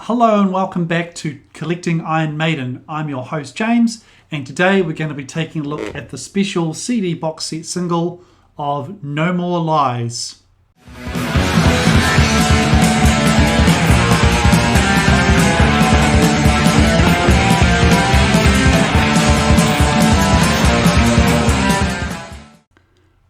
Hello and welcome back to Collecting Iron Maiden. I'm your host James, and today we're going to be taking a look at the special CD box set single of No More Lies.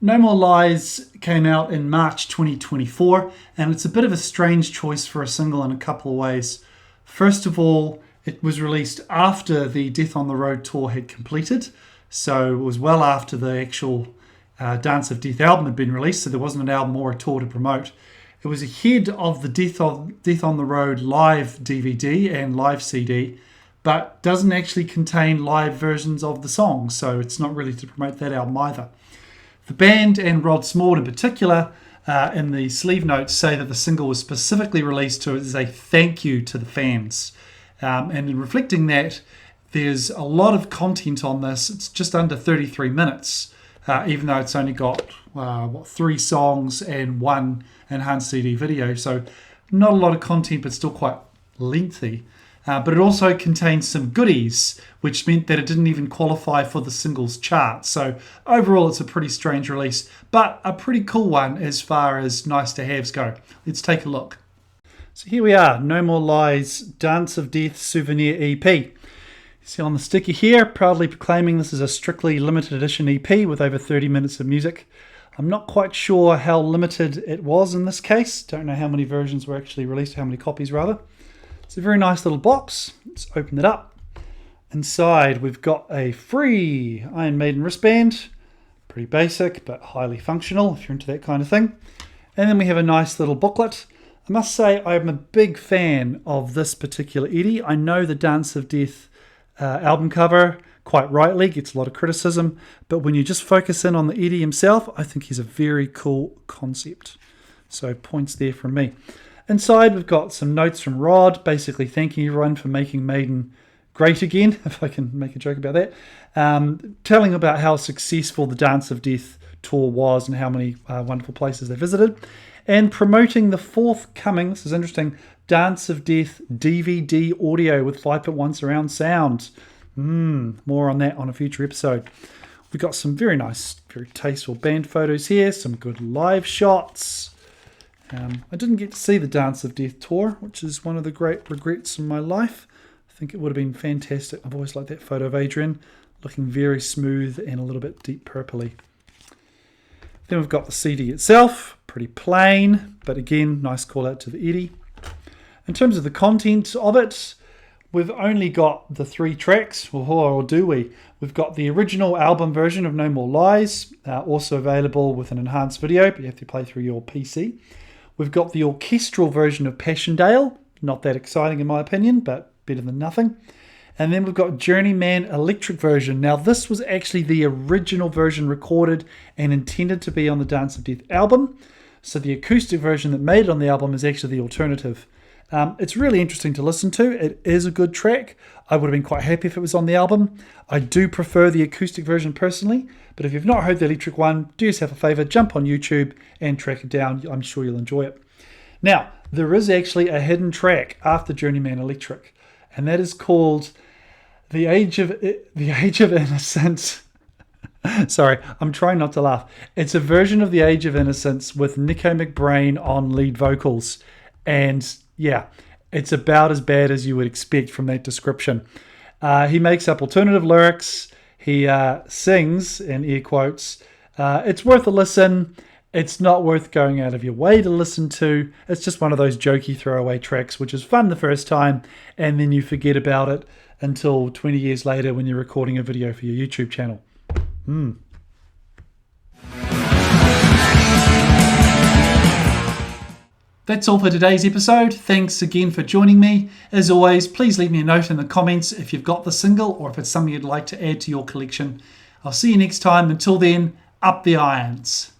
No More Lies came out in March 2024, and it's a bit of a strange choice for a single in a couple of ways. First of all, it was released after the Death on the Road tour had completed, so it was well after the actual Dance of Death album had been released, so there wasn't an album or a tour to promote. It was ahead of the Death on the Road live DVD and live CD, but doesn't actually contain live versions of the songs, so it's not really to promote that album either. The band and Rod Small in particular in the sleeve notes say that the single was specifically released as a thank you to the fans. And in reflecting that, there's a lot of content on this. It's just under 33 minutes, even though it's only got 3 songs and 1 enhanced CD video. So not a lot of content, but still quite lengthy. But it also contains some goodies, which meant that it didn't even qualify for the singles chart. So overall, it's a pretty strange release, but a pretty cool one as far as nice to haves go. Let's take a look. So here we are, No More Lies, Dance of Death Souvenir EP. You see on the sticker here, proudly proclaiming this is a strictly limited edition EP with over 30 minutes of music. I'm not quite sure how limited it was in this case. Don't know how many versions were actually released, how many copies rather. It's a very nice little box. Let's open it up. Inside we've got a free Iron Maiden wristband. Pretty basic but highly functional if you're into that kind of thing. And then we have a nice little booklet. I must say I'm a big fan of this particular Eddie. I know the Dance of Death album cover, quite rightly, gets a lot of criticism. But when you just focus in on the Eddie himself, I think he's a very cool concept. So points there from me. Inside, we've got some notes from Rod, basically thanking everyone for making Maiden great again, if I can make a joke about that. Telling about how successful the Dance of Death tour was and how many wonderful places they visited. And promoting the forthcoming, this is interesting, Dance of Death DVD audio with 5.1 surround sound. More on that on a future episode. We've got some very nice, very tasteful band photos here, some good live shots. I didn't get to see the Dance of Death tour, which is one of the great regrets in my life. I think it would have been fantastic. I've always liked that photo of Adrian, looking very smooth and a little bit deep purpley. Then we've got the CD itself, pretty plain, but again, nice call out to the Eddie. In terms of the content of it, we've only got the 3 tracks, or do we? We've got the original album version of No More Lies, also available with an enhanced video, but you have to play through your PC. We've got the orchestral version of Passchendaele, not that exciting in my opinion, but better than nothing. And then we've got Journeyman electric version. Now this was actually the original version recorded and intended to be on the Dance of Death album. So the acoustic version that made it on the album is actually the alternative. It's really interesting to listen to. It is a good track. I would have been quite happy if it was on the album. I do prefer the acoustic version personally, but if you've not heard the electric one, do yourself a favour, jump on YouTube and track it down. I'm sure you'll enjoy it. Now, there is actually a hidden track after Journeyman Electric, and that is called The Age of Innocence. Sorry, I'm trying not to laugh. It's a version of The Age of Innocence with Nicko McBrain on lead vocals, and yeah, it's about as bad as you would expect from that description. He makes up alternative lyrics. He sings, in air quotes. It's worth a listen. It's not worth going out of your way to listen to. It's just one of those jokey throwaway tracks, which is fun the first time, and then you forget about it until 20 years later when you're recording a video for your YouTube channel. That's all for today's episode. Thanks again for joining me. As always, please leave me a note in the comments if you've got the single or if it's something you'd like to add to your collection. I'll see you next time. Until then, up the irons.